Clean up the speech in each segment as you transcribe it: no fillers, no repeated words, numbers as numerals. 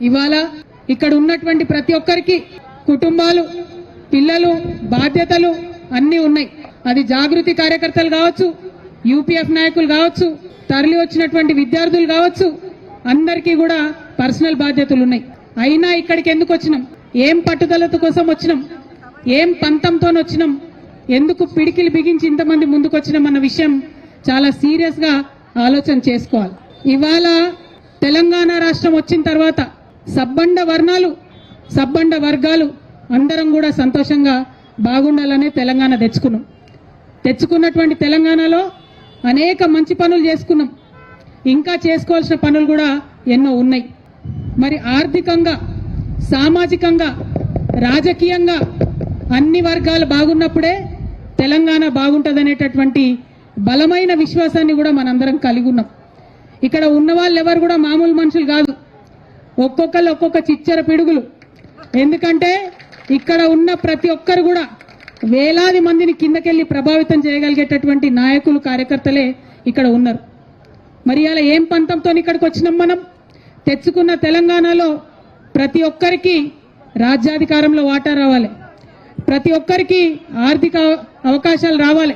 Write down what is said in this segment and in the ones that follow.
ఇవాళ ఇక్కడ ఉన్నటువంటి ప్రతి ఒక్కరికి కుటుంబాలు, పిల్లలు, బాధ్యతలు అన్నీ ఉన్నాయి. అది జాగృతి కార్యకర్తలు కావచ్చు, యూపీఎఫ్ నాయకులు కావచ్చు, తరలి వచ్చినటువంటి విద్యార్థులు కావచ్చు, అందరికీ కూడా పర్సనల్ బాధ్యతలు ఉన్నాయి. అయినా ఇక్కడికి ఎందుకు వచ్చినాం, ఏం పట్టుదలత కోసం వచ్చినాం, ఏం పంతంతో వచ్చినాం, ఎందుకు పిడికిలు బిగించి ఇంతమంది ముందుకు వచ్చినాం అన్న విషయం చాలా సీరియస్ గా ఆలోచన చేసుకోవాలి. ఇవాళ తెలంగాణ రాష్ట్రం వచ్చిన తర్వాత సబ్బండ వర్ణాలు, సబ్బండ వర్గాలు అందరం కూడా సంతోషంగా బాగుండాలనే తెలంగాణ తెచ్చుకున్నటువంటి తెలంగాణలో అనేక మంచి పనులు చేసుకున్నాం. ఇంకా చేసుకోవాల్సిన పనులు కూడా ఎన్నో ఉన్నాయి. మరి ఆర్థికంగా, సామాజికంగా, రాజకీయంగా అన్ని వర్గాలు బాగున్నప్పుడే తెలంగాణ బాగుంటుందనేటటువంటి బలమైన విశ్వాసాన్ని కూడా మనందరం కలిగి ఉన్నాం. ఇక్కడ ఉన్న వాళ్ళు ఎవరు కూడా మామూలు మనుషులు కాదు, ఒక్కొక్కరు ఒక్కొక్క చిచ్చర పిడుగులు. ఎందుకంటే ఇక్కడ ఉన్న ప్రతి ఒక్కరు కూడా వేలాది మందిని కిందకెళ్లి ప్రభావితం చేయగలిగేటటువంటి నాయకులు, కార్యకర్తలే ఇక్కడ ఉన్నారు. మరి అలా ఏం పంతంతో ఇక్కడికి వచ్చినాం మనం? తెచ్చుకున్న తెలంగాణలో ప్రతి ఒక్కరికి రాజ్యాధికారంలో వాటా రావాలి, ప్రతి ఒక్కరికి ఆర్థిక అవకాశాలు రావాలి,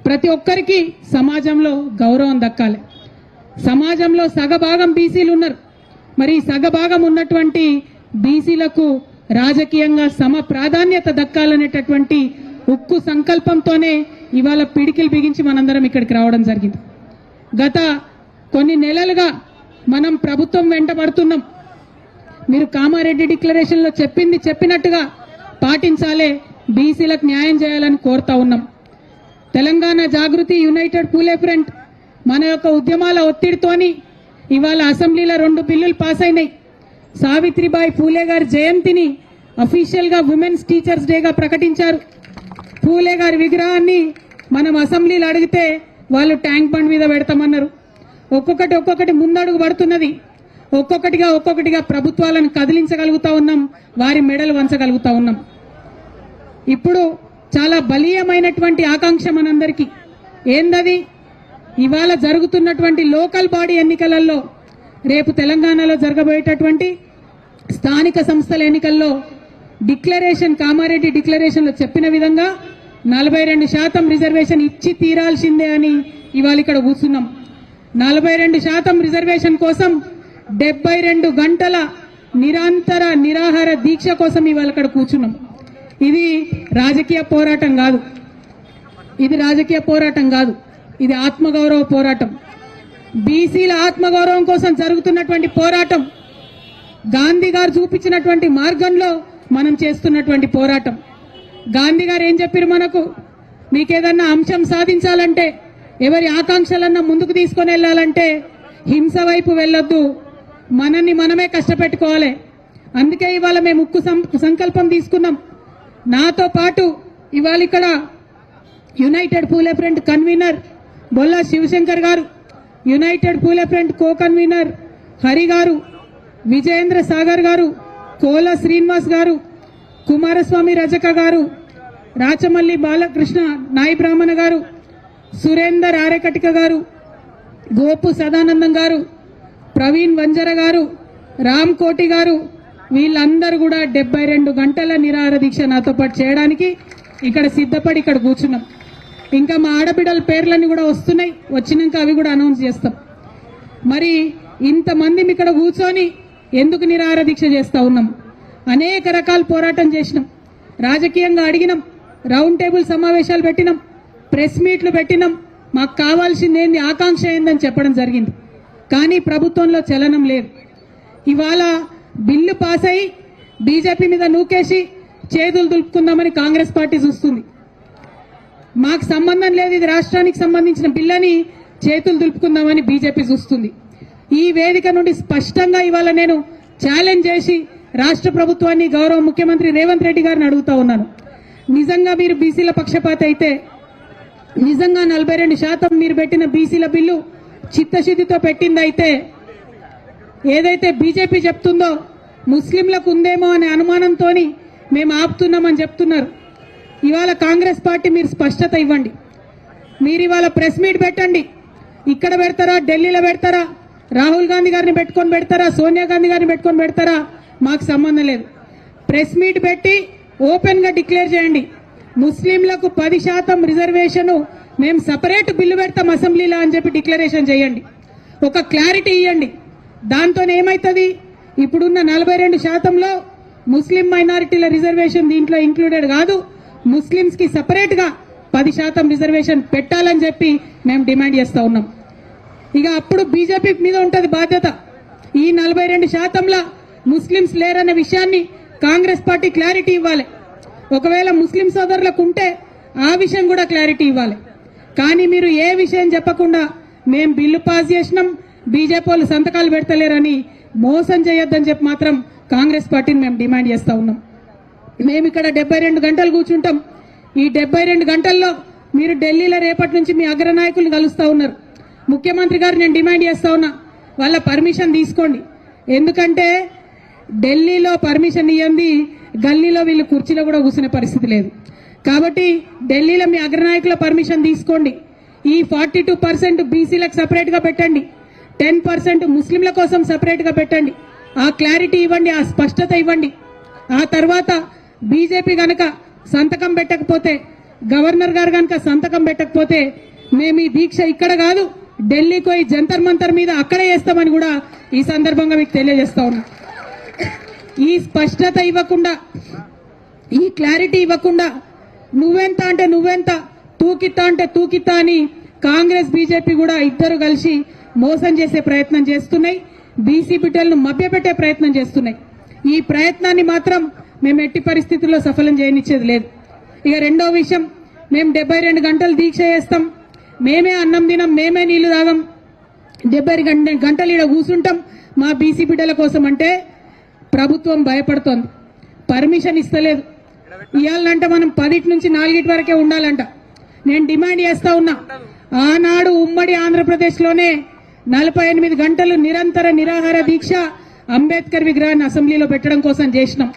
ప్రతి ఒక్కరికి సమాజంలో గౌరవం దక్కాలి. సమాజంలో సగభాగం బీసీలు ఉన్నారు. మరి సగభాగం ఉన్నటువంటి బీసీలకు రాజకీయంగా సమ ప్రాధాన్యత దక్కాలనేటటువంటి ఉక్కు సంకల్పంతోనే ఇవాళ పిడికిలు బిగించి మనందరం ఇక్కడికి రావడం జరిగింది. గత కొన్ని నెలలుగా మనం ప్రభుత్వం వెంట పడుతున్నాం. మీరు కామారెడ్డి డిక్లరేషన్లో చెప్పినట్టుగా పాటించాలే, బీసీలకు న్యాయం చేయాలని కోరుతా ఉన్నాం. తెలంగాణ జాగృతి, యునైటెడ్ పూలే ఫ్రంట్ మన యొక్క ఉద్యమాల ఒత్తిడితోని ఇవాళ అసెంబ్లీలో 2 బిల్లులు పాస్ అయినాయి. సావిత్రిబాయి పూలే గారి జయంతిని అఫీషియల్ గా ఉమెన్స్ టీచర్స్ డేగా ప్రకటించారు. పూలే గారి విగ్రహాన్ని మనం అసెంబ్లీలో అడిగితే వాళ్ళు ట్యాంక్ బండ్ మీద పెడతామన్నారు. ఒక్కొక్కటి ముందడుగు పడుతున్నది. ఒక్కొక్కటిగా ప్రభుత్వాలను కదిలించగలుగుతా ఉన్నాం, వారి మెడలు వంచగలుగుతా ఉన్నాం. ఇప్పుడు చాలా బలీయమైనటువంటి ఆకాంక్ష మనందరికీ ఏందది? ఇవాళ జరుగుతున్నటువంటి లోకల్ బాడీ ఎన్నికలలో, రేపు తెలంగాణలో జరగబోయేటటువంటి స్థానిక సంస్థల ఎన్నికల్లో డిక్లరేషన్, కామారెడ్డి డిక్లరేషన్లో చెప్పిన విధంగా 42% రిజర్వేషన్ ఇచ్చి తీరాల్సిందే అని ఇవాళ ఇక్కడ కూర్చున్నాం. 42% రిజర్వేషన్ కోసం 72 గంటల నిరంతర నిరాహార దీక్ష కోసం ఇవాళ ఇక్కడ కూర్చున్నాం. ఇది రాజకీయ పోరాటం కాదు, ఇది ఆత్మగౌరవ పోరాటం. బీసీల ఆత్మగౌరవం కోసం జరుగుతున్నటువంటి పోరాటం, గాంధీ గారు చూపించినటువంటి మార్గంలో మనం చేస్తున్నటువంటి పోరాటం. గాంధీ గారు ఏం చెప్పారు మనకు? మీకేదన్నా అంశం సాధించాలంటే, ఎవరి ఆకాంక్షలన్నా ముందుకు తీసుకొని వెళ్ళాలంటే హింస వైపు వెళ్ళొద్దు, మనల్ని మనమే కష్టపెట్టుకోవాలి. అందుకే ఇవాళ మేము ఉక్కు సంకల్పం తీసుకున్నాం. నాతో పాటు ఇవాళ ఇక్కడ యునైటెడ్ పూలే ఫ్రంట్ కన్వీనర్ బొల్లా శివశంకర్ గారు, యునైటెడ్ పూలే ఫ్రంట్ కో కన్వీనర్ హరి గారు, విజయేంద్ర సాగర్ గారు, కోల శ్రీనివాస్ గారు, కుమారస్వామి రజక గారు, రాచమల్లి బాలకృష్ణ నాయి బ్రాహ్మణ గారు, సురేందర్ ఆరేకటిక గారు, గోపు సదానందం గారు, ప్రవీణ్ వంజర గారు, రామ్ కోటి గారు, వీళ్ళందరూ కూడా 72 గంటల నిరాహార దీక్ష నాతో పాటు చేయడానికి ఇక్కడ సిద్ధపడి ఇక్కడ కూర్చున్నాం. ఇంకా మా ఆడబిడ్డల పేర్లన్నీ కూడా వస్తున్నాయి, వచ్చినాక అవి కూడా అనౌన్స్ చేస్తాం. మరి ఇంతమంది ఇక్కడ కూర్చొని ఎందుకు నిరాహార దీక్ష చేస్తా ఉన్నాం? అనేక రకాల పోరాటం చేసినాం, రాజకీయంగా అడిగినాం, రౌండ్ టేబుల్ సమావేశాలు పెట్టినాం, ప్రెస్ మీట్లు పెట్టినాం, మాకు కావాల్సింది ఏంది, ఆకాంక్ష ఏందని చెప్పడం జరిగింది. కానీ ప్రభుత్వంలో చలనం లేదు. ఇవాళ బిల్లు పాస్ అయి బీజేపీ మీద నూకేసి చేతులు దులుపుకుందామని కాంగ్రెస్ పార్టీ చూస్తుంది. మాకు సంబంధం లేదు, ఇది రాష్ట్రానికి సంబంధించిన బిల్లని చేతులు దులుపుకుందామని బీజేపీ చూస్తుంది. ఈ వేదిక నుండి స్పష్టంగా ఇవాళ నేను ఛాలెంజ్ చేసి రాష్ట్ర ప్రభుత్వాన్ని, గౌరవ ముఖ్యమంత్రి రేవంత్ రెడ్డి గారిని అడుగుతా ఉన్నాను. నిజంగా మీరు బీసీల పక్షపాత అయితే, నిజంగా 42% మీరు పెట్టిన బీసీల బిల్లు చిత్తశుద్ధితో పెట్టిందైతే, ఏదైతే బీజేపీ చెప్తుందో ముస్లింలకు ఉందేమో అనే అనుమానంతో మేము ఆపుతున్నామని చెప్తున్నారు. ఇవాళ కాంగ్రెస్ పార్టీ మీరు స్పష్టత ఇవ్వండి. మీరు ఇవాళ ప్రెస్ మీట్ పెట్టండి. ఇక్కడ పెడతారా, ఢిల్లీలో పెడతారా, రాహుల్ గాంధీ గారిని పెట్టుకొని పెడతారా, సోనియా గాంధీ గారిని పెట్టుకొని పెడతారా, మాకు సంబంధం లేదు. ప్రెస్ మీట్ పెట్టి ఓపెన్ గా డిక్లేర్ చేయండి, ముస్లింలకు 10% రిజర్వేషన్ మేము సపరేట్ బిల్లు పెడతాం అసెంబ్లీలో అని చెప్పి డిక్లరేషన్ చేయండి. ఒక క్లారిటీ ఇవ్వండి. దాంతో ఏమైతుంది, ఇప్పుడున్న 42%లో ముస్లిం మైనారిటీల రిజర్వేషన్ దీంట్లో ఇంక్లూడెడ్ కాదు, ముస్లింస్ కి సపరేట్ గా 10% రిజర్వేషన్ పెట్టాలని చెప్పి మేము డిమాండ్ చేస్తా ఉన్నాం. ఇక అప్పుడు బీజేపీ మీద ఉంటది బాధ్యత. ఈ 42%లా ముస్లింస్ లేరనే విషయాన్ని కాంగ్రెస్ పార్టీ క్లారిటీ ఇవ్వాలి. ఒకవేళ ముస్లిం సోదరులకు ఉంటే ఆ విషయం కూడా క్లారిటీ ఇవ్వాలి. కానీ మీరు ఏ విషయం చెప్పకుండా మేము బిల్లు పాస్ చేసినాం, బీజేపీ వాళ్ళు సంతకాలు పెడతలేరని మోసం చేయొద్దని చెప్పి మాత్రం కాంగ్రెస్ పార్టీని మేము డిమాండ్ చేస్తా ఉన్నాం. మేము ఇక్కడ 72 గంటలు కూర్చుంటాం. ఈ 72 గంటల్లో మీరు ఢిల్లీలో రేపటి నుంచి మీ అగ్రనాయకులు కలుస్తా ఉన్నారు. ముఖ్యమంత్రి గారు నేను డిమాండ్ చేస్తా ఉన్నా, వాళ్ళ పర్మిషన్ తీసుకోండి. ఎందుకంటే ఢిల్లీలో పర్మిషన్ ఇవ్వండి, గల్లీలో వీళ్ళు కుర్చీలో కూడా కూర్చునే పరిస్థితి లేదు. కాబట్టి ఢిల్లీలో మీ అగ్రనాయకుల పర్మిషన్ తీసుకోండి. ఈ 42% బీసీలకు సపరేట్ గా పెట్టండి, 10% ముస్లింల కోసం సపరేట్ గా పెట్టండి. ఆ క్లారిటీ ఇవ్వండి, ఆ స్పష్టత ఇవ్వండి. ఆ తర్వాత బీజేపీ గనక సంతకం పెట్టకపోతే, గవర్నర్ గారు గనక సంతకం పెట్టకపోతే మేము ఈ దీక్ష ఇక్కడ కాదు ఢిల్లీకి పోయి జంతర్ మంతర్ మీద అక్కడే చేస్తామని కూడా ఈ సందర్భంగా మీకు తెలియజేస్తా ఉన్నా. ఈ స్పష్టత ఇవ్వకుండా, ఈ క్లారిటీ ఇవ్వకుండా నువ్వెంత అంటే నువ్వెంత, తూకిత్తా అంటే తూకిత్తా అని కాంగ్రెస్ బీజేపీ కూడా ఇద్దరు కలిసి మోసం చేసే ప్రయత్నం చేస్తున్నాయి. బీసీ బిడ్డలను మభ్యపెట్టే ప్రయత్నం చేస్తున్నాయి. ఈ ప్రయత్నాన్ని మాత్రం మేము ఎట్టి పరిస్థితుల్లో సఫలం చేయనిచ్చేది లేదు. ఇక రెండో విషయం, మేము 72 గంటలు దీక్ష చేస్తాం, మేమే అన్నం తినం, మేమే నీళ్లు తాగం, 72 గంటలు ఇక్కడ కూర్చుంటాం మా బీసీ బిడ్డల కోసం అంటే ప్రభుత్వం భయపడుతోంది, పర్మిషన్ ఇస్తలేదు. ఇవ్వాలంటే మనం 10 నుంచి 4 వరకే ఉండాలంట. నేను డిమాండ్ చేస్తా ఉన్నా, ఆనాడు ఉమ్మడి ఆంధ్రప్రదేశ్ లోనే 48 గంటలు నిరంతర నిరాహార దీక్ష అంబేద్కర్ విగ్రహాన్ని అసెంబ్లీలో పెట్టడం కోసం చేసినాం.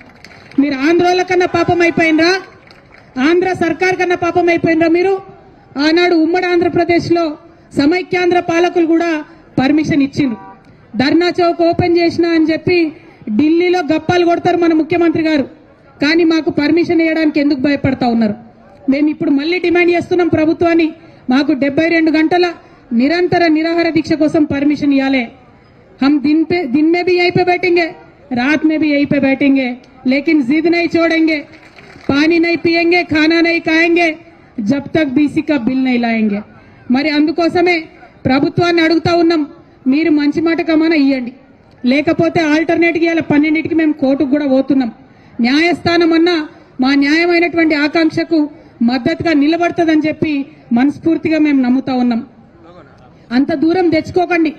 మీరు ఆంధ్రోల కన్నా పాపం అయిపోయినరా, ఆంధ్ర సర్కార్ కన్నా పాపం అయిపోయినరా మీరు? ఆనాడు ఉమ్మడి ఆంధ్రప్రదేశ్ లో సమైక్యాంధ్ర పాలకులు కూడా పర్మిషన్ ఇచ్చిండ్రు. ధర్నా చౌక్ ఓపెన్ చేసినా అని చెప్పి ఢిల్లీలో గప్పాలు కొడతారు మన ముఖ్యమంత్రి గారు, కానీ మాకు పర్మిషన్ ఇవ్వడానికి ఎందుకు భయపడతా ఉన్నారు? మేము ఇప్పుడు మళ్ళీ డిమాండ్ చేస్తున్నాం ప్రభుత్వాన్ని, మాకు 72 గంటల నిరంతర నిరాహార దీక్ష కోసం పర్మిషన్ ఇవ్వాలి. हम दिन में भी यहीं पे बैठेंगे, रात में भी यहीं पे बैठेंगे, लेकिन जिद नहीं छोड़ेंगे, पानी नहीं पिएंगे, खाना नहीं खाएंगे जब तक बीसी का बिल नहीं लाएंगे. మరి అందుకోసమే ప్రభుత్వాన్ని అడుగుతా ఉన్నాం, మీరు మంచి మాట కమాన ఇవ్వండి, లేకపోతే ఆల్టర్నేట్గా ఇవాళ 12కి మేము కోర్టుకు కూడా పోతున్నాం. న్యాయస్థానం అన్నా మా న్యాయమైనటువంటి ఆకాంక్షకు మద్దతుగా నిలబడుతుందని చెప్పి మనస్ఫూర్తిగా మేము నమ్ముతా ఉన్నాం. అంత దూరం తెచ్చుకోకండి,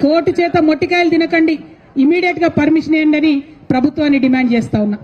కోర్టు చేత మొట్టికాయలు తినకండి, ఇమీడియట్ గా పర్మిషన్ ఇవ్వండి అని ప్రభుత్వాన్ని డిమాండ్ చేస్తా ఉన్నా.